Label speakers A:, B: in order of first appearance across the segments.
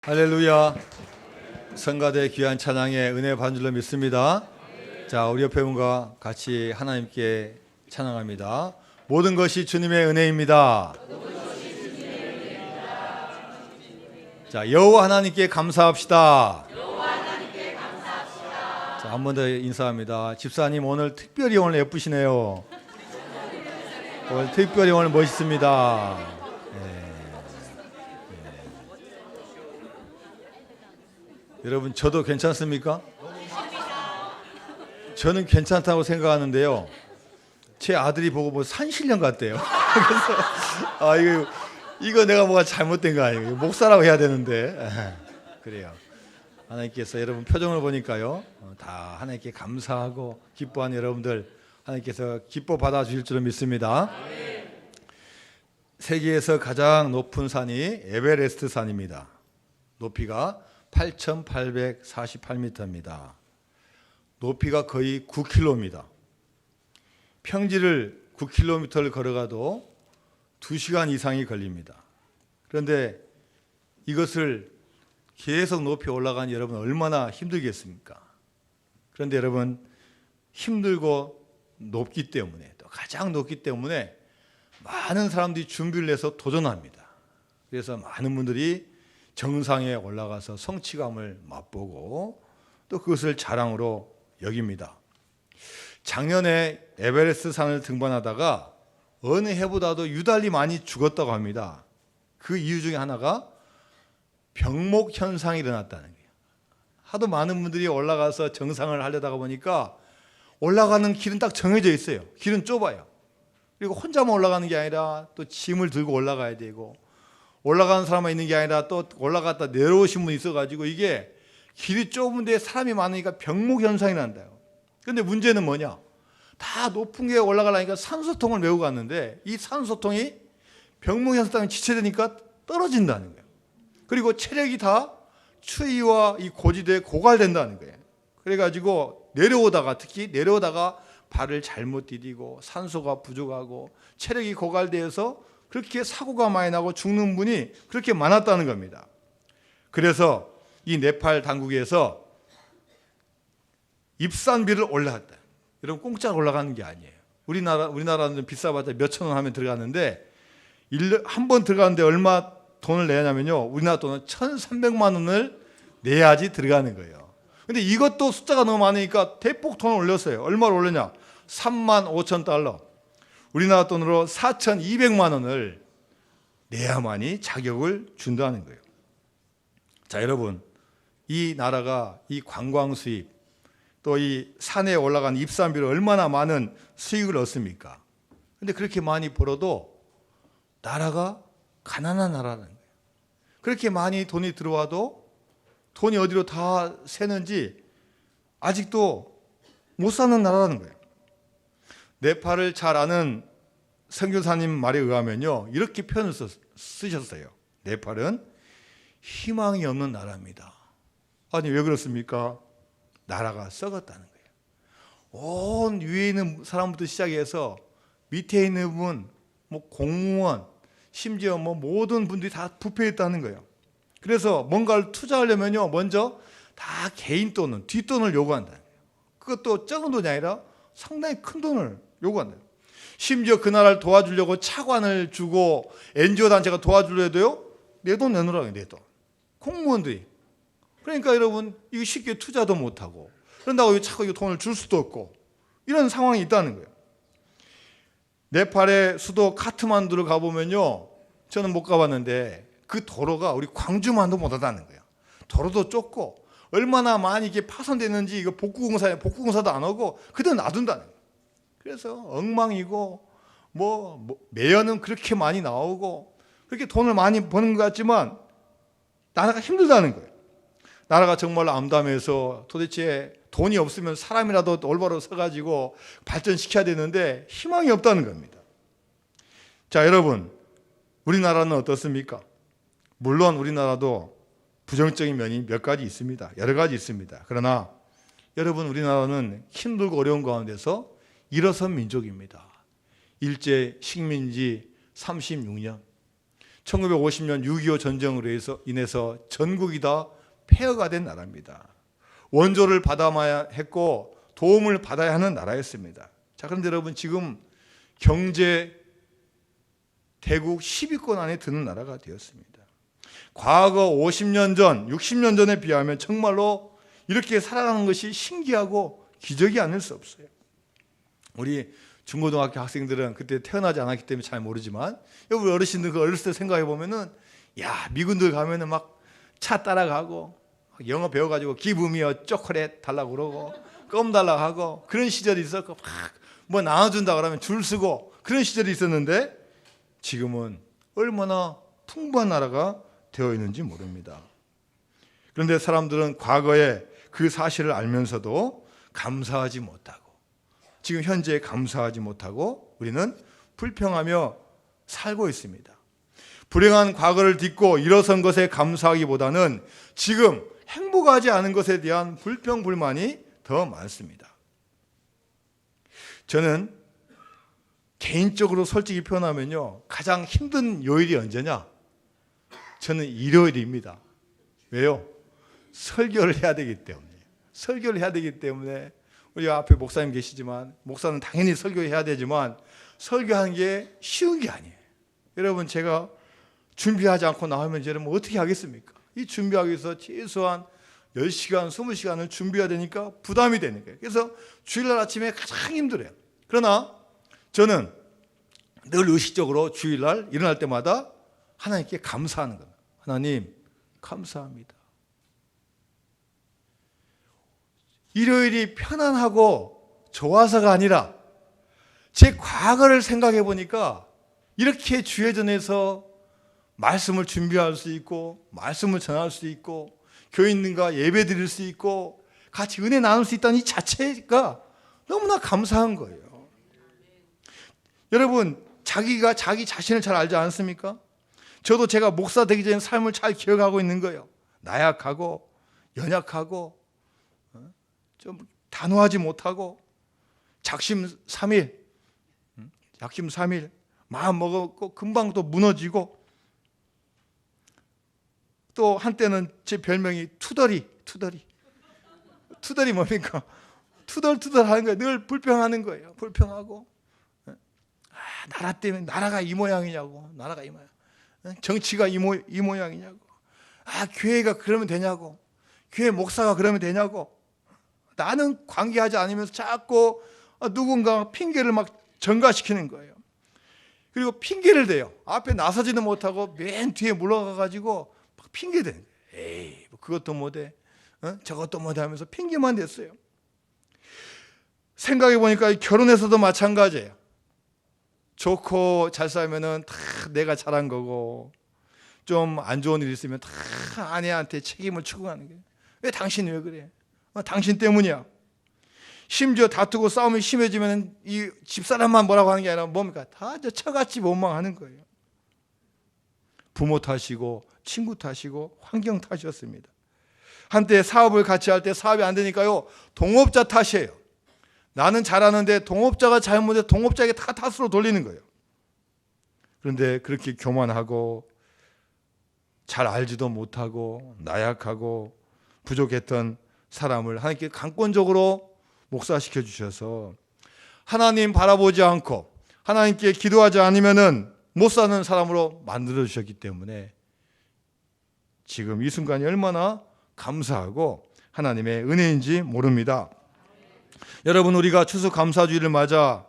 A: 할렐루야. 성가대 귀한 찬양의 은혜 받은 줄로 믿습니다. 자, 우리 옆에 분과 같이 하나님께 찬양합니다. 모든 것이 주님의 은혜입니다. 자, 여호와 하나님께 감사합시다. 자, 한 번 더 인사합니다. 집사님 오늘 특별히 오늘 예쁘시네요. 오늘 특별히 오늘 멋있습니다. 여러분, 저도 괜찮습니까? 저는 괜찮다고 생각하는데요. 제 아들이 보고 뭐 산신령 같대요. 그래서 이거 내가 뭐가 잘못된 거 아니에요? 목사라고 해야 되는데. 그래요. 하나님께서 여러분 표정을 보니까요, 다 하나님께 감사하고 기뻐하는 여러분들 하나님께서 기뻐 받아 주실 줄을 믿습니다. 세계에서 가장 높은 산이 에베레스트 산입니다. 높이가 8,848m입니다. 높이가 거의 9km입니다. 평지를 9km를 걸어가도 2시간 이상이 걸립니다. 그런데 이것을 계속 높이 올라간 여러분 얼마나 힘들겠습니까? 그런데 여러분, 힘들고 높기 때문에, 또 가장 높기 때문에 많은 사람들이 준비를 해서 도전합니다. 그래서 많은 분들이 정상에 올라가서 성취감을 맛보고 또 그것을 자랑으로 여깁니다. 작년에 에베레스트 산을 등반하다가 어느 해보다도 유달리 많이 죽었다고 합니다. 그 이유 중에 하나가 병목 현상이 일어났다는 거예요. 하도 많은 분들이 올라가서 정상을 하려다가 보니까 올라가는 길은 딱 정해져 있어요. 길은 좁아요. 그리고 혼자만 올라가는 게 아니라 또 짐을 들고 올라가야 되고, 올라가는 사람만 있는 게 아니라 또 올라갔다 내려오신 분이 있어가지고 이게 길이 좁은데 사람이 많으니까 병목 현상이 난다요. 그런데 문제는 뭐냐? 다 높은 게 올라가려니까 산소통을 메고 갔는데 이 산소통이 병목 현상이 지체되니까 떨어진다는 거예요. 그리고 체력이 다 추위와 이 고지대에 고갈된다는 거예요. 그래가지고 특히 내려오다가 발을 잘못 디디고 산소가 부족하고 체력이 고갈돼서 그렇게 사고가 많이 나고 죽는 분이 그렇게 많았다는 겁니다. 그래서 이 네팔 당국에서 입산비를 올라갔다. 여러분, 공짜로 올라가는 게 아니에요. 우리나라는 비싸봤자 몇천 원 하면 들어가는데 한 번 들어가는데 얼마 돈을 내냐면요, 우리나라 돈은 1,300만 원을 내야지 들어가는 거예요. 근데 이것도 숫자가 너무 많으니까 대폭 돈을 올렸어요. 얼마를 올렸냐? 35,000달러. 우리나라 돈으로 4,200만 원을 내야만이 자격을 준다는 거예요. 자, 여러분, 이 나라가 이 관광 수입, 또 이 산에 올라간 입산비로 얼마나 많은 수익을 얻습니까? 그런데 그렇게 많이 벌어도 나라가 가난한 나라라는 거예요. 그렇게 많이 돈이 들어와도 돈이 어디로 다 새는지 아직도 못 사는 나라라는 거예요. 네팔을 잘 아는 선교사님 말에 의하면요, 이렇게 표현을 쓰셨어요. 네팔은 희망이 없는 나라입니다. 아니, 왜 그렇습니까? 나라가 썩었다는 거예요. 온 위에 있는 사람부터 시작해서 밑에 있는 분, 공무원, 심지어 모든 분들이 다 부패했다는 거예요. 그래서 뭔가를 투자하려면요, 먼저 다 개인 돈은, 뒷돈을 요구한다는 거예요. 그것도 적은 돈이 아니라 상당히 큰 돈을 요구한다. 심지어 그 나라를 도와주려고 차관을 주고 NGO 단체가 도와주려 해도요, 내 돈 내놓으라고 해요. 내 돈. 공무원들이. 그러니까 여러분, 이거 쉽게 투자도 못하고, 그런다고 자꾸 돈을 줄 수도 없고, 이런 상황이 있다는 거예요. 네팔의 수도 카트만두를 가보면요, 저는 못 가봤는데 그 도로가 우리 광주만도 못하다는 거예요. 도로도 좁고 얼마나 많이 이게 파손됐는지 이거 복구공사도 안 하고 그대로 놔둔다는 거예요. 그래서 엉망이고 매연은 그렇게 많이 나오고 그렇게 돈을 많이 버는 것 같지만 나라가 힘들다는 거예요. 나라가 정말 암담해서 도대체 돈이 없으면 사람이라도 올바로 서가지고 발전시켜야 되는데 희망이 없다는 겁니다. 자, 여러분, 우리나라는 어떻습니까? 물론 우리나라도 부정적인 면이 몇 가지 있습니다. 여러 가지 있습니다. 그러나 여러분, 우리나라는 힘들고 어려운 가운데서 일어선 민족입니다. 일제 식민지 36년, 1950년 6.25 전쟁으로 인해서 전국이 다 폐허가 된 나라입니다. 원조를 받아야 했고 도움을 받아야 하는 나라였습니다. 자, 그런데 여러분 지금 경제 대국 10위권 안에 드는 나라가 되었습니다. 과거 50년 전, 60년 전에 비하면 정말로 이렇게 살아가는 것이 신기하고 기적이 아닐 수 없어요. 우리 중고등학교 학생들은 그때 태어나지 않았기 때문에 잘 모르지만 우리 어르신들 그 어렸을 때 생각해 보면은 야, 미군들 가면은 막 차 따라가고 영어 배워가지고 기브미어 초콜릿 달라고 그러고 껌 달라고 하고 그런 시절이 있었고 막 뭐 나눠준다 그러면 줄 서고 그런 시절이 있었는데 지금은 얼마나 풍부한 나라가 되어 있는지 모릅니다. 그런데 사람들은 과거에 그 사실을 알면서도 감사하지 못하고 지금 현재 감사하지 못하고 우리는 불평하며 살고 있습니다. 불행한 과거를 딛고 일어선 것에 감사하기보다는 지금 행복하지 않은 것에 대한 불평, 불만이 더 많습니다. 저는 개인적으로 솔직히 표현하면요, 가장 힘든 요일이 언제냐? 저는 일요일입니다. 왜요? 설교를 해야 되기 때문에. 설교를 해야 되기 때문에 우리 앞에 목사님 계시지만 목사는 당연히 설교해야 되지만 설교하는 게 쉬운 게 아니에요. 여러분 제가 준비하지 않고 나오면 여러분 어떻게 하겠습니까? 이 준비하기 위해서 최소한 10시간, 20시간을 준비해야 되니까 부담이 되는 거예요. 그래서 주일날 아침에 가장 힘들어요. 그러나 저는 늘 의식적으로 주일날 일어날 때마다 하나님께 감사하는 겁니다. 하나님 감사합니다. 일요일이 편안하고 좋아서가 아니라 제 과거를 생각해 보니까 이렇게 주의 전에서 말씀을 준비할 수 있고 말씀을 전할 수 있고 교인들과 예배 드릴 수 있고 같이 은혜 나눌 수 있다는 이 자체가 너무나 감사한 거예요. 여러분 자기가 자기 자신을 잘 알지 않습니까? 저도 제가 목사 되기 전에 삶을 잘 기억하고 있는 거예요. 나약하고 연약하고 좀 단호하지 못하고 작심삼일 마음 먹었고 금방 또 무너지고 또 한때는 제 별명이 투덜이 뭡니까? 투덜투덜 하는 거예요. 늘 불평하는 거예요. 불평하고 나라 때문에 나라가 이 모양이냐고 나라가 이 모양 정치가 이 모양이냐고 교회가 그러면 되냐고 교회 목사가 그러면 되냐고 나는 관계하지 않으면서 자꾸 누군가 핑계를 막 전가시키는 거예요. 그리고 핑계를 대요. 앞에 나서지도 못하고 맨 뒤에 물러가가지고 막 핑계 대는 거예요. 에이 뭐 그것도 못해 저것도 못해 하면서 핑계만 댔어요. 생각해 보니까 결혼에서도 마찬가지예요. 좋고 잘 살면은 다 내가 잘한 거고 좀 안 좋은 일 있으면 다 아내한테 책임을 추궁하는 거예요. 왜 당신이 왜 그래? 당신 때문이야. 심지어 다투고 싸움이 심해지면 이 집사람만 뭐라고 하는 게 아니라 뭡니까? 다 저같이 원망하는 거예요. 부모 탓이고 친구 탓이고 환경 탓이었습니다. 한때 사업을 같이 할 때 사업이 안 되니까요. 동업자 탓이에요. 나는 잘하는데 동업자가 잘못해 동업자에게 다 탓으로 돌리는 거예요. 그런데 그렇게 교만하고 잘 알지도 못하고 나약하고 부족했던 사람을 하나님께 강권적으로 목사시켜 주셔서 하나님 바라보지 않고 하나님께 기도하지 않으면은 못 사는 사람으로 만들어 주셨기 때문에 지금 이 순간이 얼마나 감사하고 하나님의 은혜인지 모릅니다. 여러분 우리가 추수감사주의를 맞아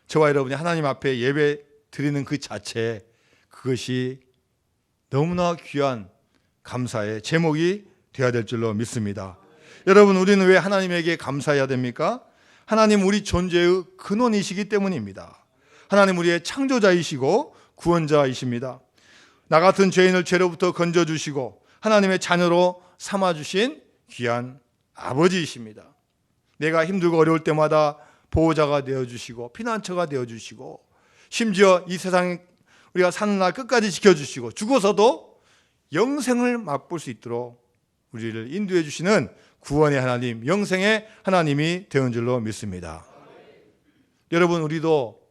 A: 저와 여러분이 하나님 앞에 예배 드리는 그 자체 그것이 너무나 귀한 감사의 제목이 되어야 될 줄로 믿습니다. 여러분 우리는 왜 하나님에게 감사해야 됩니까? 하나님 우리 존재의 근원이시기 때문입니다. 하나님 우리의 창조자이시고 구원자이십니다. 나 같은 죄인을 죄로부터 건져주시고 하나님의 자녀로 삼아주신 귀한 아버지이십니다. 내가 힘들고 어려울 때마다 보호자가 되어주시고 피난처가 되어주시고 심지어 이 세상 우리가 사는 날 끝까지 지켜주시고 죽어서도 영생을 맛볼 수 있도록 우리를 인도해 주시는 구원의 하나님, 영생의 하나님이 되는 줄로 믿습니다. 여러분 우리도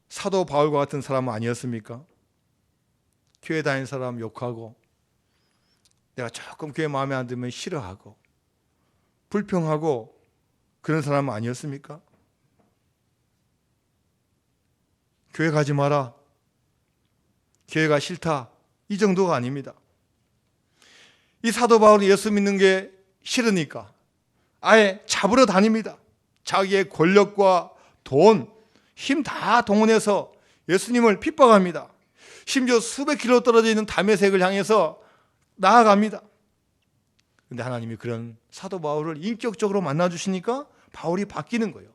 A: 사도 바울과 같은 사람 아니었습니까? 교회 다니는 사람 욕하고, 내가 조금 교회 마음에 안 들면 싫어하고 불평하고 그런 사람은 아니었습니까? 교회 가지 마라, 교회가 싫다, 이 정도가 아닙니다. 이 사도 바울은 예수 믿는 게 싫으니까 아예 잡으러 다닙니다. 자기의 권력과 돈, 힘 다 동원해서 예수님을 핍박합니다. 심지어 수백 킬로 떨어져 있는 다메섹을 향해서 나아갑니다. 그런데 하나님이 그런 사도 바울을 인격적으로 만나주시니까 바울이 바뀌는 거예요.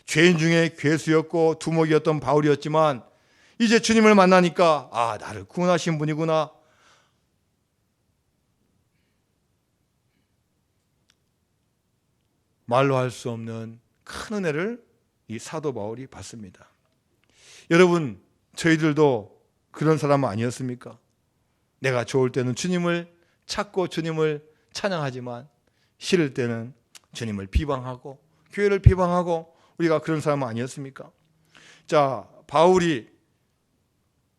A: 죄인 중에 괴수였고 두목이었던 바울이었지만 이제 주님을 만나니까 아, 나를 구원하신 분이구나. 말로 할 수 없는 큰 은혜를 이 사도 바울이 받습니다. 여러분, 저희들도 그런 사람은 아니었습니까? 내가 좋을 때는 주님을 찾고 주님을 찬양하지만 싫을 때는 주님을 비방하고 교회를 비방하고 우리가 그런 사람은 아니었습니까? 자, 바울이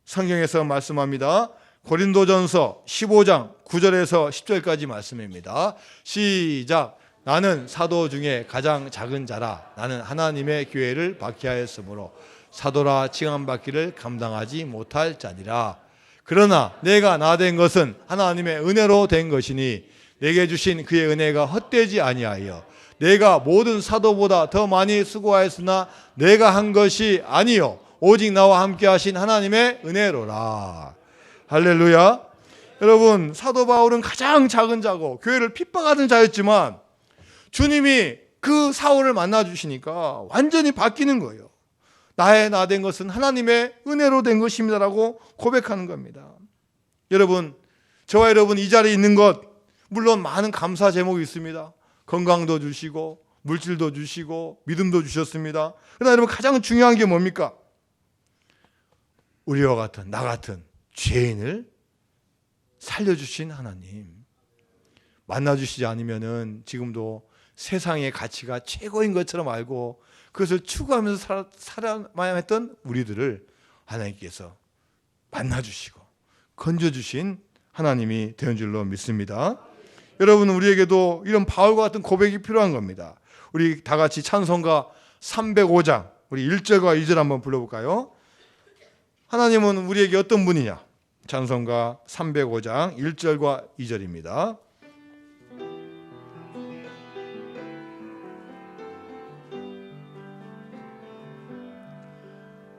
A: 성경에서 말씀합니다. 고린도전서 15장 9절에서 10절까지 말씀입니다. 시작. 나는 사도 중에 가장 작은 자라. 나는 하나님의 교회를 박해하였으므로 사도라 칭함받기를 감당하지 못할 자니라. 그러나 내가 나 된 것은 하나님의 은혜로 된 것이니 내게 주신 그의 은혜가 헛되지 아니하여 내가 모든 사도보다 더 많이 수고하였으나 내가 한 것이 아니요 오직 나와 함께 하신 하나님의 은혜로라. 할렐루야. 여러분, 사도 바울은 가장 작은 자고 교회를 핍박하는 자였지만 주님이 그 사울을 만나주시니까 완전히 바뀌는 거예요. 나의 나 된 것은 하나님의 은혜로 된 것입니다라고 고백하는 겁니다. 여러분, 저와 여러분 이 자리에 있는 것 물론 많은 감사 제목이 있습니다. 건강도 주시고 물질도 주시고 믿음도 주셨습니다. 그러나 여러분, 가장 중요한 게 뭡니까? 우리와 같은 나 같은 죄인을 살려주신 하나님 만나주시지 않으면은 지금도 세상의 가치가 최고인 것처럼 알고 그것을 추구하면서 살아야만 했던 우리들을 하나님께서 만나주시고 건져주신 하나님이 되는 줄로 믿습니다. 여러분, 우리에게도 이런 바울과 같은 고백이 필요한 겁니다. 우리 다 같이 찬송가 305장 우리 1절과 2절 한번 불러볼까요? 하나님은 우리에게 어떤 분이냐? 찬송가 305장 1절과 2절입니다.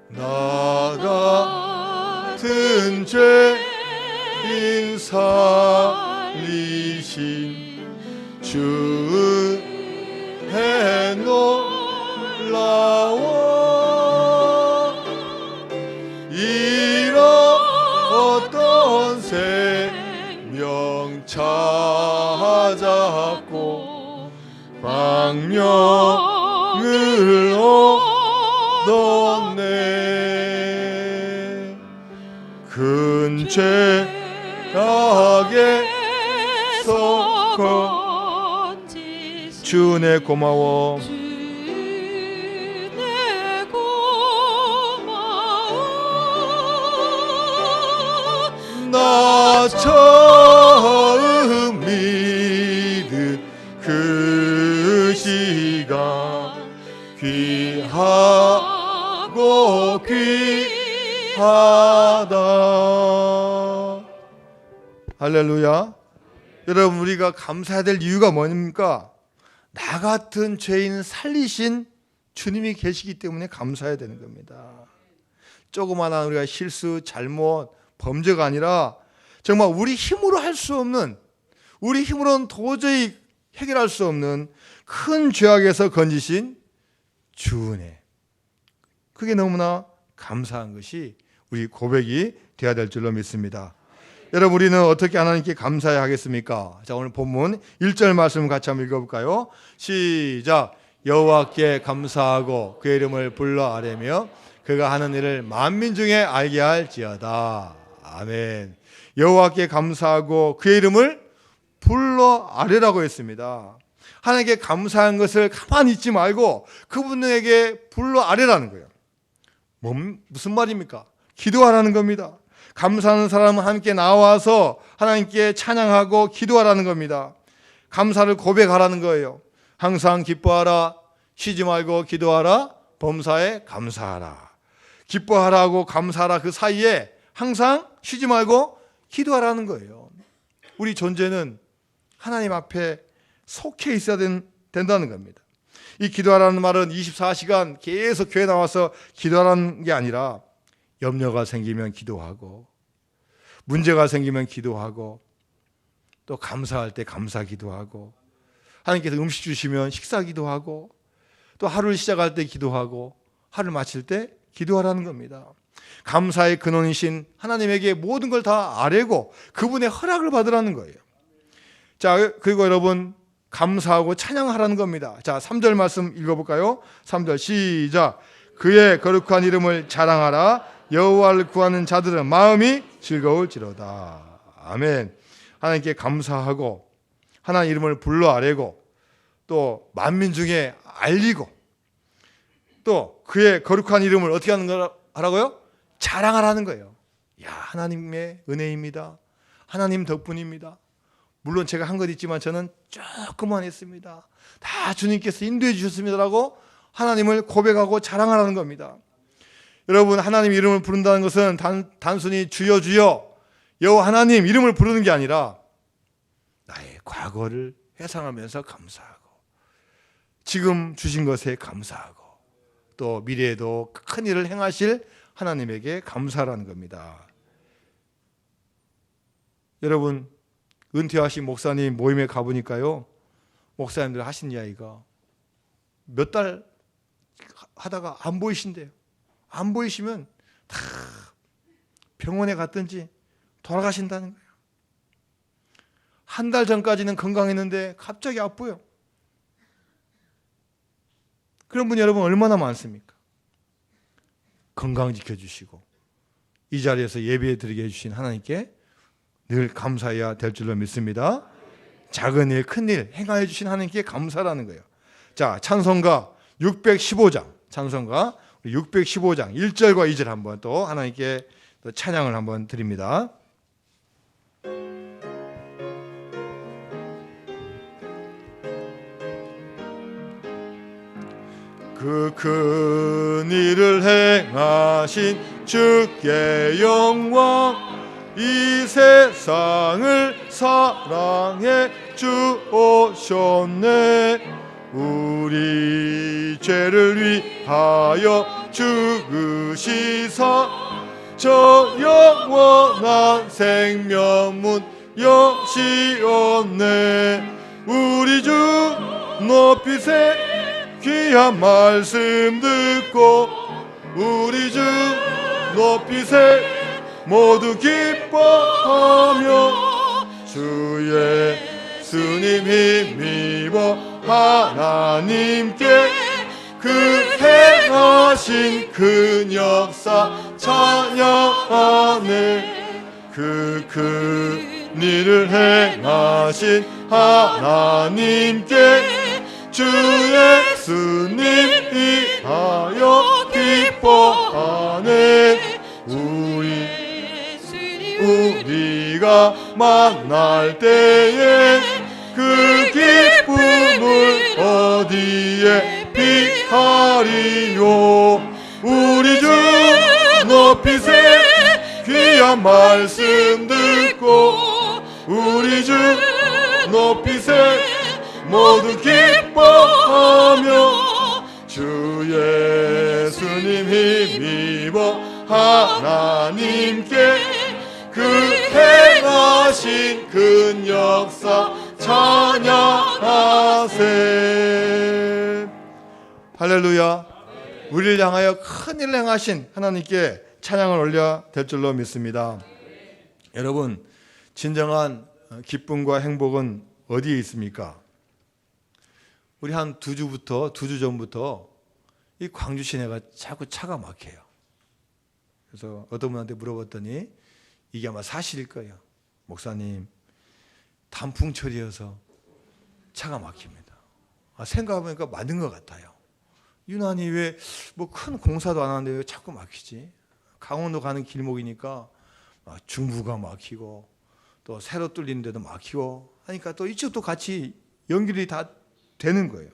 A: 나 같은 죄인 살리신 주 은혜 놀라워 잃었던 생명 찾았고 광명을 얻었네. 큰 죄악에서 건지신 주 은혜 고마워. 나 처음 믿은 그 시간 귀하고 귀하다. 할렐루야. 여러분, 우리가 감사해야 될 이유가 뭡니까? 나 같은 죄인 살리신 주님이 계시기 때문에 감사해야 되는 겁니다. 조그마한 우리가 실수, 잘못, 범죄가 아니라 정말 우리 힘으로 할 수 없는, 우리 힘으로는 도저히 해결할 수 없는 큰 죄악에서 건지신 주 은혜, 그게 너무나 감사한 것이 우리 고백이 되어야 될 줄로 믿습니다. 여러분, 우리는 어떻게 하나님께 감사해야 하겠습니까? 자, 오늘 본문 1절 말씀 같이 한번 읽어볼까요? 시작. 여호와께 감사하고 그의 이름을 불러 아뢰며 그가 하는 일을 만민 중에 알게 할지어다. 아멘. 여호와께 감사하고 그의 이름을 불러 아뢰라고 했습니다. 하나님께 감사한 것을 가만히 있지 말고 그분에게 불러 아뢰라는 거예요. 무슨 말입니까? 기도하라는 겁니다. 감사하는 사람은 함께 나와서 하나님께 찬양하고 기도하라는 겁니다. 감사를 고백하라는 거예요. 항상 기뻐하라, 쉬지 말고 기도하라, 범사에 감사하라. 기뻐하라고 감사하라 그 사이에 항상 쉬지 말고 기도하라는 거예요. 우리 존재는 하나님 앞에 속해 있어야 된다는 겁니다. 이 기도하라는 말은 24시간 계속 교회 나와서 기도하라는 게 아니라 염려가 생기면 기도하고, 문제가 생기면 기도하고, 또 감사할 때 감사 기도하고, 하나님께서 음식 주시면 식사 기도하고, 또 하루를 시작할 때 기도하고, 하루를 마칠 때 기도하라는 겁니다. 감사의 근원이신 하나님에게 모든 걸 다 아뢰고 그분의 허락을 받으라는 거예요. 자, 그리고 여러분 감사하고 찬양하라는 겁니다. 자, 3절 말씀 읽어볼까요? 3절 시작. 그의 거룩한 이름을 자랑하라. 여호와를 구하는 자들은 마음이 즐거울지로다. 아멘. 하나님께 감사하고 하나님 이름을 불러 아뢰고 또 만민 중에 알리고 또 그의 거룩한 이름을 어떻게 하라고요? 자랑하라는 거예요. 야, 하나님의 은혜입니다. 하나님 덕분입니다. 물론 제가 한 것 있지만 저는 조금만 했습니다. 다 주님께서 인도해 주셨습니다라고 하나님을 고백하고 자랑하라는 겁니다. 여러분, 하나님 이름을 부른다는 것은 단순히 주여 주여 여호와 하나님 이름을 부르는 게 아니라 나의 과거를 회상하면서 감사하고 지금 주신 것에 감사하고 또 미래에도 큰 일을 행하실 하나님에게 감사하라는 겁니다. 여러분, 은퇴하신 목사님 모임에 가보니까요, 목사님들 하신 이야기가 몇 달 하다가 안 보이신대요. 안 보이시면 다 병원에 갔든지 돌아가신다는 거예요. 한 달 전까지는 건강했는데 갑자기 아파요. 그런 분이 여러분 얼마나 많습니까? 건강 지켜주시고 이 자리에서 예배 드리게 해주신 하나님께 늘 감사해야 될 줄로 믿습니다. 작은 일, 큰 일 행하여 주신 하나님께 감사라는 거예요. 자, 찬송가 615장, 찬송가 615장 1절과 2절 한번 또 하나님께 또 찬양을 한번 드립니다. 그 큰 일을 행하신 주께 영광, 이 세상을 사랑해 주오셨네. 우리 죄를 위하여 죽으시사 저 영원한 생명문 여시었네. 우리 주 높이 세 귀한 말씀 듣고 우리 주 높이 세 모두 기뻐하며 주 예수님 힘입어 하나님께 그 행하신 큰 역사 찬양하네. 그 큰 일을 행하신 하나님께 주 예수님 위하여 기뻐하네. 우리가 만날 때에 그 기쁨을 어디에 비하리요. 우리 주 높이 세 귀한 말씀 듣고 우리 주 높이 세 모두 기뻐하며 주 예수님 힘입어 하나님께 그 행하신 큰 역사 찬양하세. 할렐루야. 우리를 향하여 큰 일을 행하신 하나님께 찬양을 올려 될 줄로 믿습니다. 여러분, 진정한 기쁨과 행복은 어디에 있습니까? 우리 한 두 주 전부터 이 광주 시내가 자꾸 차가 막혀요. 그래서 어떤 분한테 물어봤더니 이게 아마 사실일 거예요. 목사님, 단풍철이어서 차가 막힙니다. 생각해보니까 맞는 것 같아요. 유난히 왜 뭐 큰 공사도 안 하는데 왜 자꾸 막히지? 강원도 가는 길목이니까 중부가 막히고 또 새로 뚫리는 데도 막히고 하니까 또 이쪽도 같이 연결이 다 되는 거예요.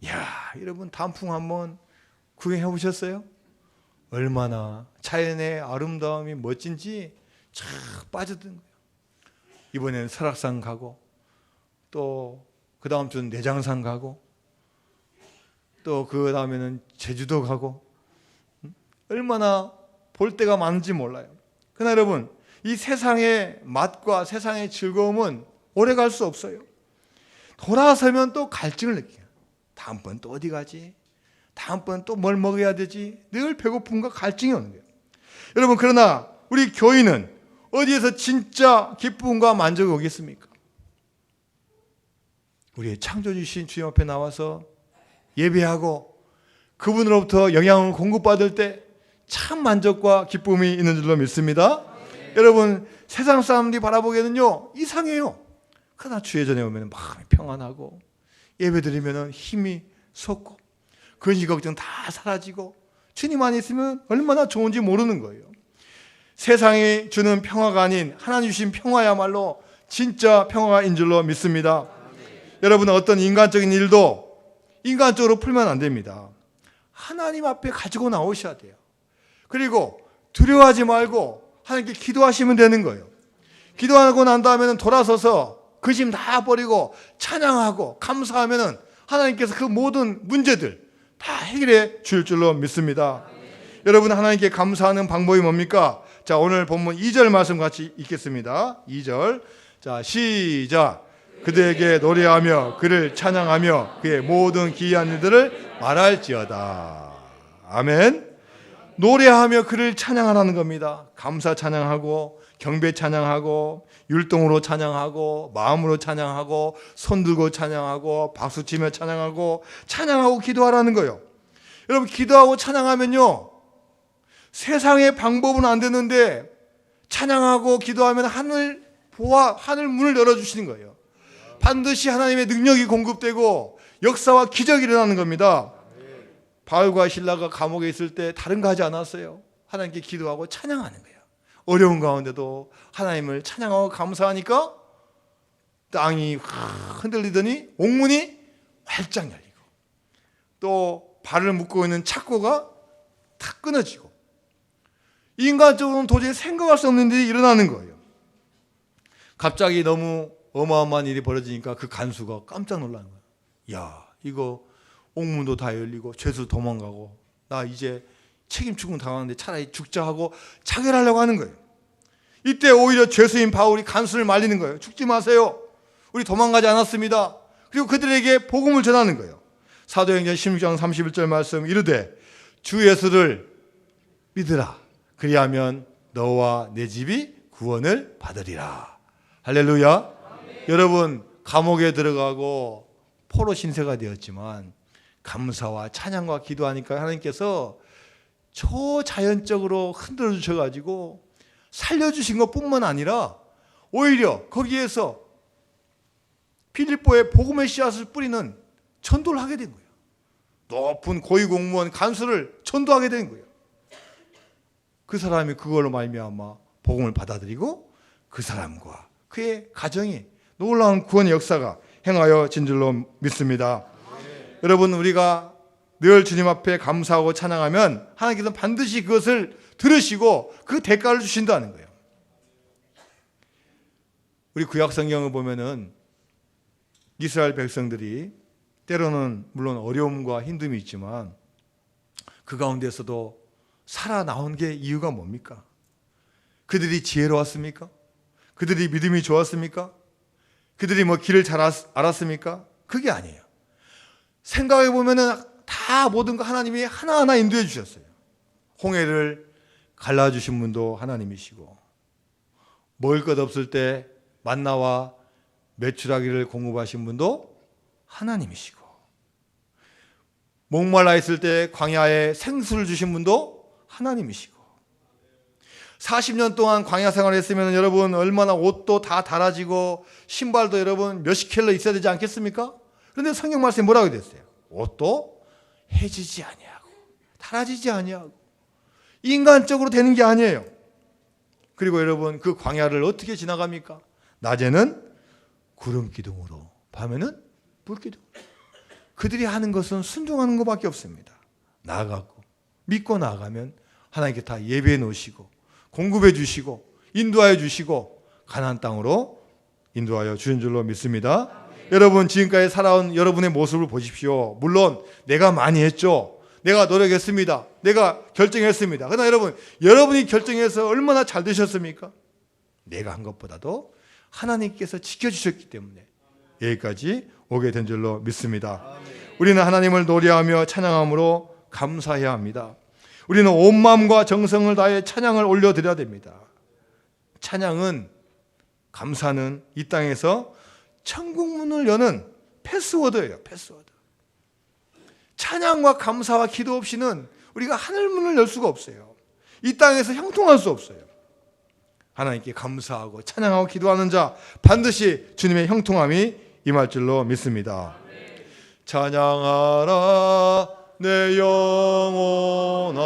A: 이야, 여러분 단풍 한번 구경해 보셨어요? 얼마나 자연의 아름다움이 멋진지 쫙 빠져든 거예요. 이번에는 설악산 가고 또 그 다음 주는 내장산 가고 또 그 다음에는 제주도 가고 얼마나 볼 데가 많은지 몰라요. 그러나 여러분, 이 세상의 맛과 세상의 즐거움은 오래 갈 수 없어요. 돌아서면 또 갈증을 느껴요. 다음번 또 어디 가지? 다음번 또 뭘 먹어야 되지? 늘 배고픔과 갈증이 오는 거예요. 여러분, 그러나 우리 교인은 어디에서 진짜 기쁨과 만족이 오겠습니까? 우리의 창조주신 주님 앞에 나와서 예배하고 그분으로부터 영향을 공급받을 때 참 만족과 기쁨이 있는 줄로 믿습니다. 여러분, 세상 사람들이 바라보기에는요 이상해요. 그러나 주의 전에 오면 마음이 평안하고 예배드리면 힘이 솟고 근심 걱정 다 사라지고 주님 안에 있으면 얼마나 좋은지 모르는 거예요. 세상이 주는 평화가 아닌 하나님 주신 평화야말로 진짜 평화인 줄로 믿습니다. 여러분, 어떤 인간적인 일도 인간적으로 풀면 안 됩니다. 하나님 앞에 가지고 나오셔야 돼요. 그리고 두려워하지 말고 하나님께 기도하시면 되는 거예요. 기도하고 난 다음에는 돌아서서 근심 다 버리고 찬양하고 감사하면은 하나님께서 그 모든 문제들 다 해결해 줄 줄로 믿습니다. 여러분, 하나님께 감사하는 방법이 뭡니까? 자, 오늘 본문 2절 말씀 같이 읽겠습니다. 2절. 자, 시작. 그대에게 노래하며 그를 찬양하며 그의 모든 기이한 일들을 말할지어다. 아멘. 노래하며 그를 찬양하라는 겁니다. 감사 찬양하고 경배 찬양하고 율동으로 찬양하고 마음으로 찬양하고 손 들고 찬양하고 박수치며 찬양하고 기도하라는 거예요. 여러분, 기도하고 찬양하면요 세상의 방법은 안 되는데 찬양하고 기도하면 하늘 문을 열어주시는 거예요. 반드시 하나님의 능력이 공급되고 역사와 기적이 일어나는 겁니다. 바울과 실라가 감옥에 있을 때 다른 거 하지 않았어요. 하나님께 기도하고 찬양하는 거예요. 어려운 가운데도 하나님을 찬양하고 감사하니까 땅이 흔들리더니 옥문이 활짝 열리고 또 발을 묶고 있는 착고가 탁 끊어지고 인간적으로는 도저히 생각할 수 없는 일이 일어나는 거예요. 갑자기 너무 어마어마한 일이 벌어지니까 그 간수가 깜짝 놀라는 거예요. 야, 이거 옥문도 다 열리고 죄수 도망가고 나 이제 책임 추궁 당하는데 차라리 죽자 하고 자결하려고 하는 거예요. 이때 오히려 죄수인 바울이 간수를 말리는 거예요. 죽지 마세요. 우리 도망가지 않았습니다. 그리고 그들에게 복음을 전하는 거예요. 사도행전 16장 31절 말씀 이르되 주 예수를 믿으라. 그리하면 너와 내 집이 구원을 받으리라. 할렐루야. 여러분, 감옥에 들어가고 포로 신세가 되었지만 감사와 찬양과 기도하니까 하나님께서 초자연적으로 흔들어 주셔가지고 살려주신 것뿐만 아니라 오히려 거기에서 필립보에 복음의 씨앗을 뿌리는 전도를 하게 된 거예요. 높은 고위공무원 간수를 전도하게 된 거예요. 그 사람이 그걸로 말미암아 복음을 받아들이고 그 사람과 그의 가정이 놀라운 구원의 역사가 행하여진 줄로 믿습니다. 여러분, 우리가 늘 주님 앞에 감사하고 찬양하면 하나님께서 반드시 그것을 들으시고 그 대가를 주신다는 거예요. 우리 구약 성경을 보면은 이스라엘 백성들이 때로는 물론 어려움과 힘듦이 있지만 그 가운데서도 살아나온 게 이유가 뭡니까? 그들이 지혜로웠습니까? 그들이 믿음이 좋았습니까? 그들이 뭐 길을 잘 알았습니까? 그게 아니에요. 생각해 보면은 다 모든 거 하나님이 하나하나 인도해 주셨어요. 홍해를 갈라주신 분도 하나님이시고 먹을 것 없을 때 만나와 메추라기를 공급하신 분도 하나님이시고 목말라 있을 때 광야에 생수를 주신 분도 하나님이시고 40년 동안 광야 생활을 했으면 여러분 얼마나 옷도 다 닳아지고 신발도 여러분 몇십 켤레 있어야 되지 않겠습니까? 그런데 성경 말씀에 뭐라고 됐어요? 옷도 해지지 아니하고 닳아지지 아니하고 인간적으로 되는 게 아니에요. 그리고 여러분 그 광야를 어떻게 지나갑니까? 낮에는 구름 기둥으로, 밤에는 불 기둥으로. 그들이 하는 것은 순종하는 것밖에 없습니다. 나아가고 믿고 나아가면 하나님께 다 예배해 놓으시고 공급해 주시고 인도하여 주시고 가나안 땅으로 인도하여 주신 줄로 믿습니다. 여러분 지금까지 살아온 여러분의 모습을 보십시오. 물론 내가 많이 했죠. 내가 노력했습니다. 내가 결정했습니다. 그러나 여러분이 결정해서 얼마나 잘 되셨습니까? 내가 한 것보다도 하나님께서 지켜주셨기 때문에 여기까지 오게 된 줄로 믿습니다. 우리는 하나님을 노래하며 찬양함으로 감사해야 합니다. 우리는 온 마음과 정성을 다해 찬양을 올려드려야 됩니다. 찬양은, 감사는 이 땅에서 천국문을 여는 패스워드예요. 패스워드. 찬양과 감사와 기도 없이는 우리가 하늘문을 열 수가 없어요. 이 땅에서 형통할 수 없어요. 하나님께 감사하고 찬양하고 기도하는 자 반드시 주님의 형통함이 임할 줄로 믿습니다. 찬양하라 내 영혼아,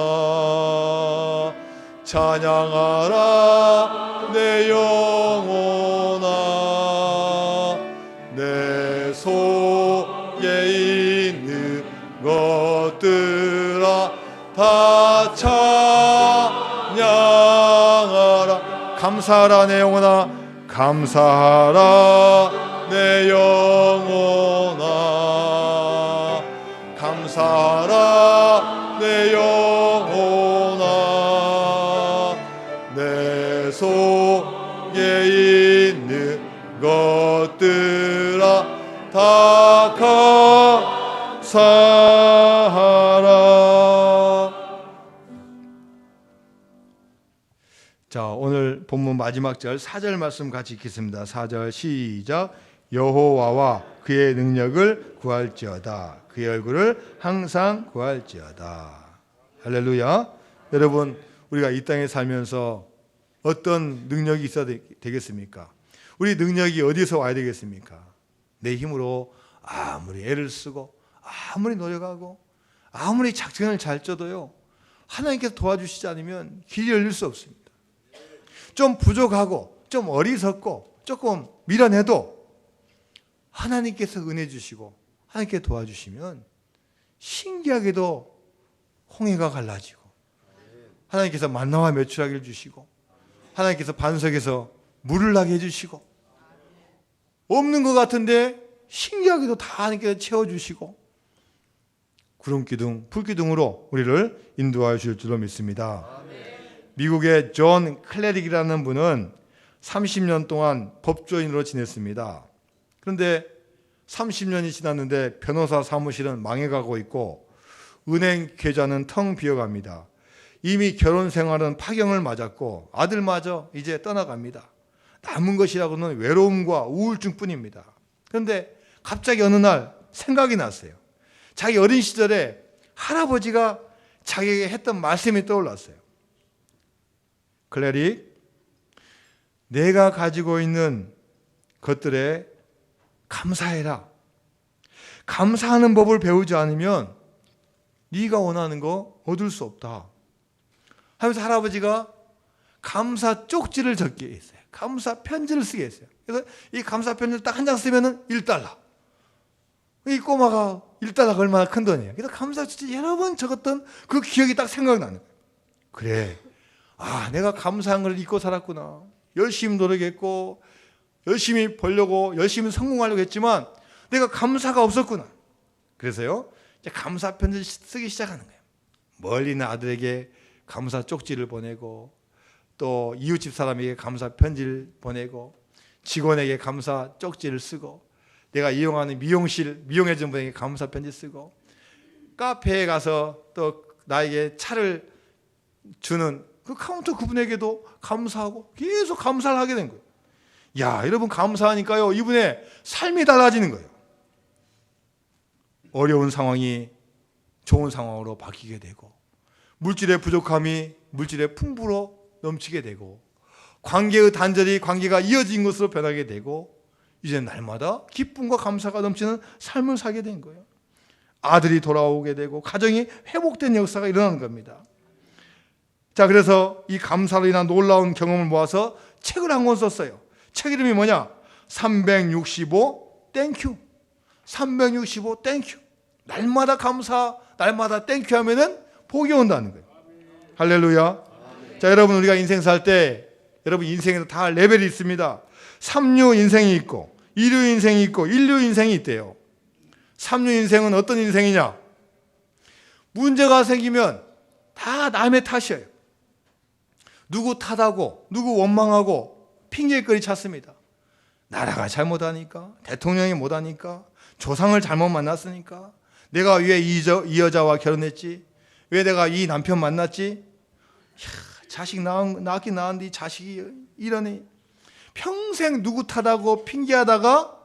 A: 찬양하라 내 영혼아, 내 속에 있는 것들아 다 찬양하라. 감사하라 내 영혼아, 감사하라 내 영혼아, 감사하라 내 영혼아, 내 속에 있는 것들아 다 감사하라. 자, 오늘 본문 마지막 절 4절 말씀 같이 읽겠습니다. 4절 시작. 여호와와 그의 능력을 구할지어다. 그의 얼굴을 항상 구할지어다. 할렐루야. 여러분, 우리가 이 땅에 살면서 어떤 능력이 있어야 되겠습니까? 우리 능력이 어디서 와야 되겠습니까? 내 힘으로 아무리 애를 쓰고 아무리 노력하고 아무리 작전을 잘 짜도요, 하나님께서 도와주시지 않으면 길이 열릴 수 없습니다. 좀 부족하고 좀 어리석고 조금 미련해도 하나님께서 은혜 주시고 하나님께 도와주시면 신기하게도 홍해가 갈라지고 하나님께서 만나와 메추라기를 주시고 하나님께서 반석에서 물을 나게 해주시고 없는 것 같은데 신기하게도 다 하나님께서 채워주시고 구름기둥, 불기둥으로 우리를 인도하여 주실 줄로 믿습니다. 미국의 존 클레릭이라는 분은 30년 동안 법조인으로 지냈습니다. 그런데 30년이 지났는데 변호사 사무실은 망해가고 있고 은행 계좌는 텅 비어갑니다. 이미 결혼 생활은 파경을 맞았고 아들마저 이제 떠나갑니다. 남은 것이라고는 외로움과 우울증뿐입니다. 그런데 갑자기 어느 날 생각이 났어요. 자기 어린 시절에 할아버지가 자기에게 했던 말씀이 떠올랐어요. 클레릭, 내가 가지고 있는 것들에 감사해라. 감사하는 법을 배우지 않으면 네가 원하는 거 얻을 수 없다 하면서 할아버지가 감사 쪽지를 적게 했어요. 감사 편지를 쓰게 했어요. 그래서 이 감사 편지를 딱 한 장 쓰면은 $1. 이 꼬마가 $1가 얼마나 큰 돈이에요. 그래서 감사 쪽지 여러 번 적었던 그 기억이 딱 생각나는 거예요. 그래, 내가 감사한 걸 잊고 살았구나. 열심히 노력했고 열심히 벌려고 열심히 성공하려고 했지만 내가 감사가 없었구나. 그래서요, 이제 감사 편지를 쓰기 시작하는 거예요. 멀리 있는 아들에게 감사 쪽지를 보내고 또 이웃집 사람에게 감사 편지를 보내고 직원에게 감사 쪽지를 쓰고 내가 이용하는 미용해준 분에게 감사 편지 쓰고 카페에 가서 또 나에게 차를 주는 그 카운터 그분에게도 감사하고 계속 감사를 하게 된 거예요. 야, 여러분, 감사하니까요 이분의 삶이 달라지는 거예요. 어려운 상황이 좋은 상황으로 바뀌게 되고 물질의 부족함이 물질의 풍부로 넘치게 되고 관계의 단절이 관계가 이어진 것으로 변하게 되고 이제 날마다 기쁨과 감사가 넘치는 삶을 살게 된 거예요. 아들이 돌아오게 되고 가정이 회복된 역사가 일어나는 겁니다. 자, 그래서 이 감사로 인한 놀라운 경험을 모아서 책을 한 권 썼어요. 책 이름이 뭐냐? 365 땡큐. 365 땡큐. 날마다 감사, 날마다 땡큐 하면은 복이 온다는 거예요. 할렐루야. 자, 여러분, 우리가 인생 살 때 여러분 인생에도 다 레벨이 있습니다. 3류 인생이 있고 2류 인생이 있고 1류 인생이 있대요. 3류 인생은 어떤 인생이냐? 문제가 생기면 다 남의 탓이에요. 누구 탓하고 누구 원망하고 핑계거리 찾습니다. 나라가 잘못하니까, 대통령이 못하니까, 조상을 잘못 만났으니까, 내가 왜 이 여자와 결혼했지? 왜 내가 이 남편 만났지? 자식 낳긴 낳았는데 이 자식이 이러니. 평생 누구 탓하고 핑계하다가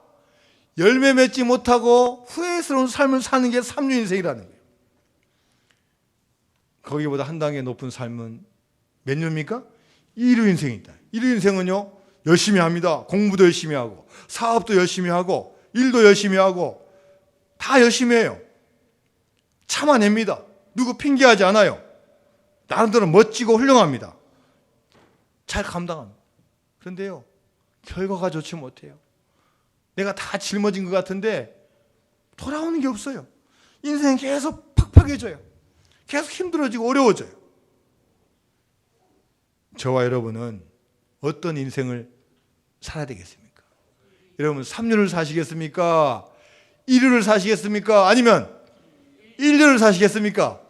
A: 열매 맺지 못하고 후회스러운 삶을 사는 게 3류 인생이라는 거예요. 거기보다 한 단계 높은 삶은 몇 류입니까? 2류 인생이다. 1류 인생은요, 열심히 합니다. 공부도 열심히 하고, 사업도 열심히 하고, 일도 열심히 하고, 다 열심히 해요. 참아냅니다. 누구 핑계하지 않아요. 나름대로 멋지고 훌륭합니다. 잘 감당합니다. 그런데요, 결과가 좋지 못해요. 내가 다 짊어진 것 같은데 돌아오는 게 없어요. 인생이 계속 팍팍해져요. 계속 힘들어지고 어려워져요. 저와 여러분은 어떤 인생을 살아야 되겠습니까? 여러분, 3류를 사시겠습니까? 1류를 사시겠습니까? 아니면 1류를 사시겠습니까?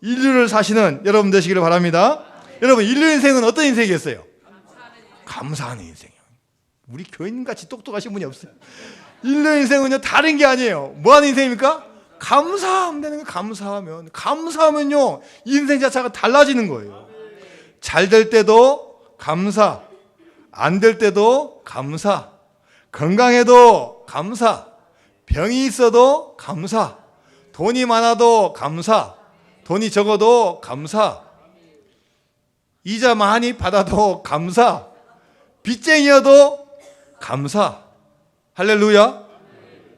A: 1류를 사시는 여러분 되시기를 바랍니다. 여러분, 1류 인생은 어떤 인생이겠어요? 감사하는 인생이에요. 우리 교인같이 똑똑하신 분이 없어요. 1류 인생은요, 다른 게 아니에요. 뭐 하는 인생입니까? 감사하면 되는 거예요. 감사하면요, 인생 자체가 달라지는 거예요. 잘 될 때도 감사, 안 될 때도 감사, 건강해도 감사, 병이 있어도 감사, 돈이 많아도 감사, 돈이 적어도 감사, 이자 많이 받아도 감사, 빚쟁이여도 감사. 할렐루야.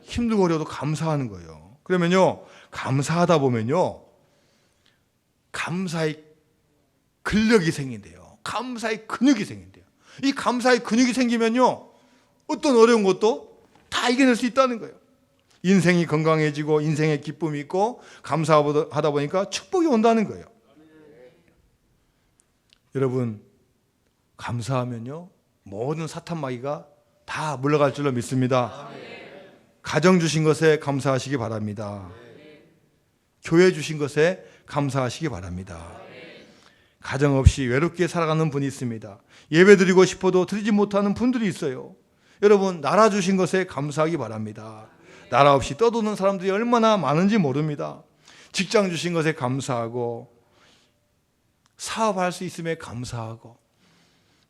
A: 힘들고 어려워도 감사하는 거예요. 그러면요, 감사하다 보면요, 감사의 근력이 생긴대요. 감사의 근육이 생긴대요. 이 감사의 근육이 생기면요, 어떤 어려운 것도 다 이겨낼 수 있다는 거예요. 인생이 건강해지고 인생의 기쁨이 있고 감사하다 보니까 축복이 온다는 거예요. 여러분, 감사하면요, 모든 사탄마귀가 다 물러갈 줄로 믿습니다. 가정 주신 것에 감사하시기 바랍니다. 교회 주신 것에 감사하시기 바랍니다. 가정 없이 외롭게 살아가는 분이 있습니다. 예배 드리고 싶어도 드리지 못하는 분들이 있어요. 여러분, 나라 주신 것에 감사하기 바랍니다. 나라 없이 떠도는 사람들이 얼마나 많은지 모릅니다. 직장 주신 것에 감사하고, 사업할 수 있음에 감사하고,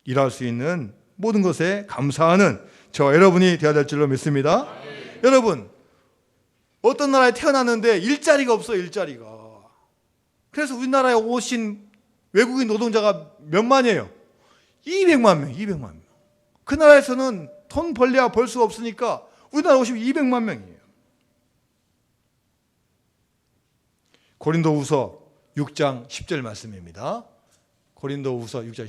A: 일할 수 있는 모든 것에 감사하는 저 여러분이 되어야 될 줄로 믿습니다. 여러분, 어떤 나라에 태어났는데 일자리가 없어요. 일자리가. 그래서 우리나라에 오신 외국인 노동자가 몇만이에요? 200만 명, 200만 명. 그 나라에서는 돈 벌려야 벌 수가 없으니까 우리나라 오시면 200만 명이에요. 고린도후서 6장 10절 말씀입니다. 고린도후서 6장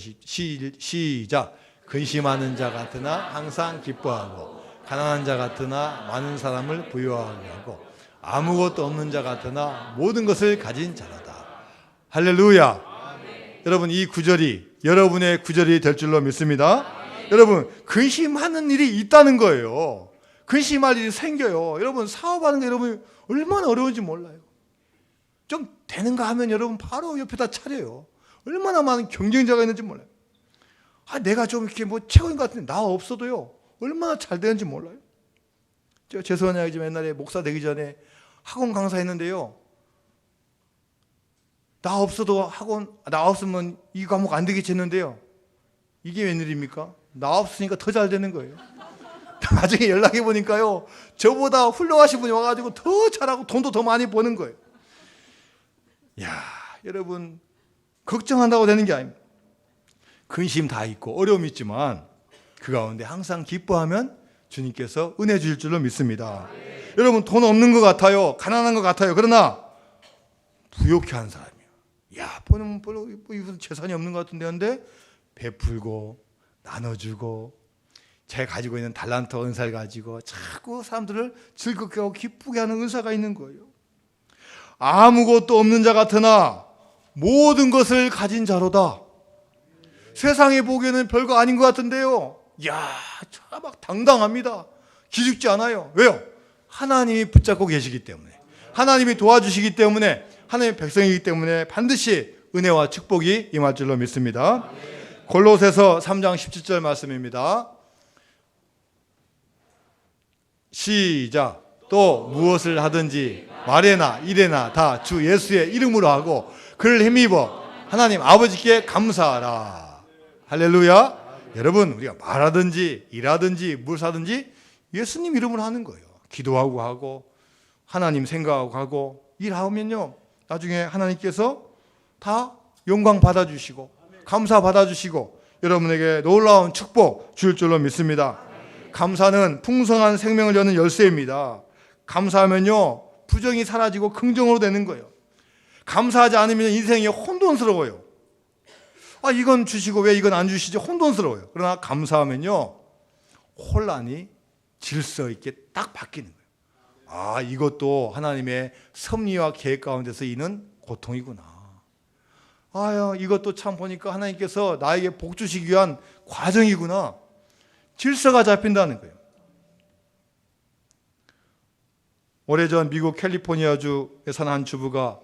A: 시작. 근심하는 자 같으나 항상 기뻐하고, 가난한 자 같으나 많은 사람을 부유하게 하고, 아무것도 없는 자 같으나 모든 것을 가진 자라다. 할렐루야. 여러분, 이 구절이 여러분의 구절이 될 줄로 믿습니다. 여러분, 근심하는 일이 있다는 거예요. 근심할 일이 생겨요. 여러분, 사업하는 게 여러분 얼마나 어려운지 몰라요. 좀 되는가 하면 여러분 바로 옆에다 차려요. 얼마나 많은 경쟁자가 있는지 몰라요. 내가 좀 이렇게 뭐 최고인 것 같은데 나 없어도요, 얼마나 잘 되는지 몰라요. 제가 죄송한 얘기지만 옛날에 목사 되기 전에 학원 강사했는데요, 나 없어도 나 없으면 이 과목 안 되겠지 했는데요, 이게 웬일입니까? 나 없으니까 더 잘 되는 거예요. 나중에 연락해 보니까요, 저보다 훌륭하신 분이 와가지고 더 잘하고 돈도 더 많이 버는 거예요. 야, 여러분, 걱정한다고 되는 게 아닙니다. 근심 다 있고 어려움이 있지만 그 가운데 항상 기뻐하면 주님께서 은혜 주실 줄로 믿습니다. 여러분, 돈 없는 것 같아요. 가난한 것 같아요. 그러나 부욕해 하는 사람이에요. 야, 보면 별로 이분 재산이 없는 것 같은데 근데 베풀고 나눠주고 제 가지고 있는 달란트 은사를 가지고 자꾸 사람들을 즐겁게 하고 기쁘게 하는 은사가 있는 거예요. 아무것도 없는 자 같으나 모든 것을 가진 자로다. 세상에 보기에는 별거 아닌 것 같은데요. 이야, 막 당당합니다. 기죽지 않아요. 왜요? 하나님이 붙잡고 계시기 때문에, 하나님이 도와주시기 때문에, 하나님의 백성이기 때문에 반드시 은혜와 축복이 임할 줄로 믿습니다. 골로새서 3장 17절 말씀입니다. 시작. 또 무엇을 하든지 말에나 일에나 다 주 예수의 이름으로 하고 그를 힘입어 하나님 아버지께 감사하라. 할렐루야. 여러분, 우리가 말하든지 일하든지 무엇을 하든지 예수님 이름으로 하는 거예요. 기도하고 하고 하나님 생각하고 하고 일하면요, 나중에 하나님께서 다 영광 받아주시고 감사 받아주시고 여러분에게 놀라운 축복 줄 줄로 믿습니다. 감사는 풍성한 생명을 여는 열쇠입니다. 감사하면요, 부정이 사라지고 긍정으로 되는 거예요. 감사하지 않으면 인생이 혼돈스러워요. 아, 이건 주시고 왜 이건 안 주시지? 혼돈스러워요. 그러나 감사하면요, 혼란이 질서 있게 딱 바뀌는 거예요. 아, 이것도 하나님의 섭리와 계획 가운데서 있는 고통이구나. 아유, 이것도 참 보니까 하나님께서 나에게 복 주시기 위한 과정이구나. 질서가 잡힌다는 거예요. 오래전 미국 캘리포니아주에 사는 한 주부가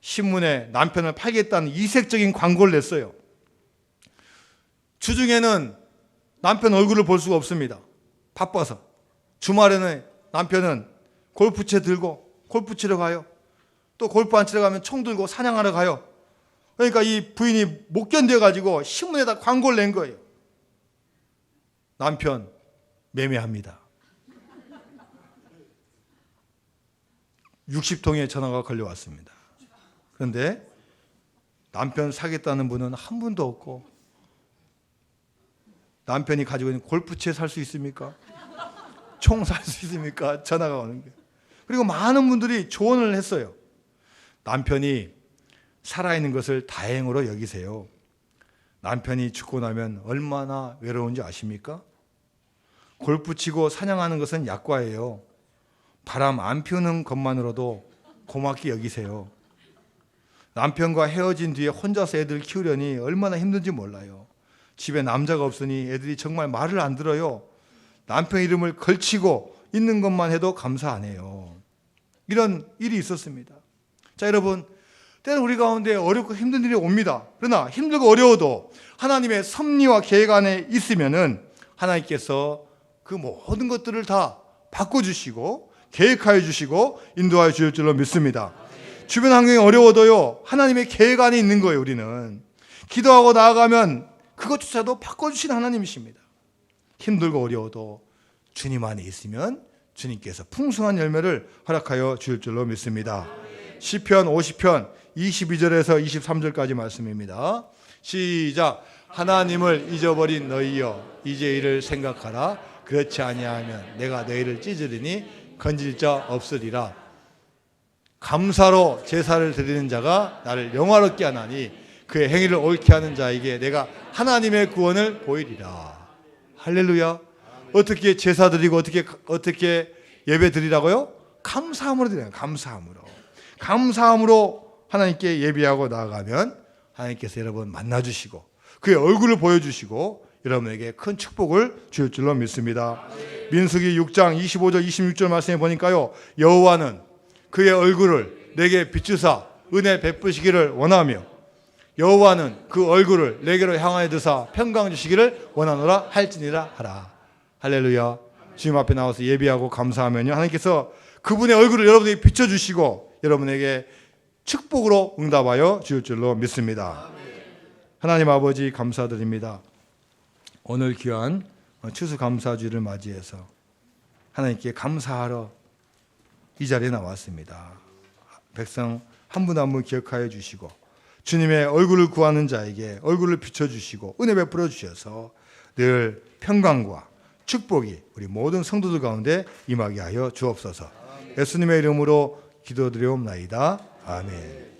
A: 신문에 남편을 팔겠다는 이색적인 광고를 냈어요. 주중에는 남편 얼굴을 볼 수가 없습니다. 바빠서. 주말에는 남편은 골프채 들고 골프 치러 가요. 또 골프 안 치러 가면 총 들고 사냥하러 가요. 그러니까 이 부인이 못 견뎌가지고 신문에다 광고를 낸 거예요. 남편 매매합니다. 60통의 전화가 걸려왔습니다. 그런데 남편 사겠다는 분은 한 분도 없고, 남편이 가지고 있는 골프채 살 수 있습니까? 총 살 수 있습니까? 전화가 오는 거예요. 그리고 많은 분들이 조언을 했어요. 남편이 살아있는 것을 다행으로 여기세요. 남편이 죽고 나면 얼마나 외로운지 아십니까? 골프 치고 사냥하는 것은 약과예요. 바람 안 피우는 것만으로도 고맙게 여기세요. 남편과 헤어진 뒤에 혼자서 애들 키우려니 얼마나 힘든지 몰라요. 집에 남자가 없으니 애들이 정말 말을 안 들어요. 남편 이름을 걸치고 있는 것만 해도 감사 안 해요. 이런 일이 있었습니다. 자, 여러분, 때는 우리 가운데 어렵고 힘든 일이 옵니다. 그러나 힘들고 어려워도 하나님의 섭리와 계획 안에 있으면은 하나님께서 그 모든 것들을 다 바꿔주시고 계획하여 주시고 인도하여 주실 줄로 믿습니다. 주변 환경이 어려워도요, 하나님의 계획 안에 있는 거예요. 우리는 기도하고 나아가면 그것조차도 바꿔주시는 하나님이십니다. 힘들고 어려워도 주님 안에 있으면 주님께서 풍성한 열매를 허락하여 주실 줄로 믿습니다. 시편 50편 22절에서 23절까지 말씀입니다. 시작. 하나님을 잊어버린 너희여, 이제 이를 생각하라. 그렇지 아니하면 내가 너희를 찢으리니 건질 자 없으리라. 감사로 제사를 드리는 자가 나를 영화롭게 하나니 그의 행위를 옳게 하는 자에게 내가 하나님의 구원을 보이리라. 할렐루야. 어떻게 제사 드리고 어떻게 예배 드리라고요? 감사함으로 드려요. 감사함으로 하나님께 예배하고 나아가면 하나님께서 여러분 만나주시고 그의 얼굴을 보여주시고 여러분에게 큰 축복을 주실 줄로 믿습니다. 민수기 6장 25절 26절 말씀에 보니까요, 여호와는 그의 얼굴을 내게 비추사 은혜 베푸시기를 원하며 여호와는 그 얼굴을 내게로 향하여 드사 평강 주시기를 원하노라 할지니라 하라. 할렐루야. 주님 앞에 나와서 예배하고 감사하면요, 하나님께서 그분의 얼굴을 여러분에게 비춰주시고 여러분에게 축복으로 응답하여 주실 줄로 믿습니다. 하나님 아버지 감사드립니다. 오늘 귀한 추수감사주일을 맞이해서 하나님께 감사하러 이 자리에 나왔습니다. 백성 한 분 한 분 기억하여 주시고 주님의 얼굴을 구하는 자에게 얼굴을 비춰주시고 은혜 베풀어 주셔서 늘 평강과 축복이 우리 모든 성도들 가운데 임하게 하여 주옵소서. 예수님의 이름으로 기도드리옵나이다. 아멘.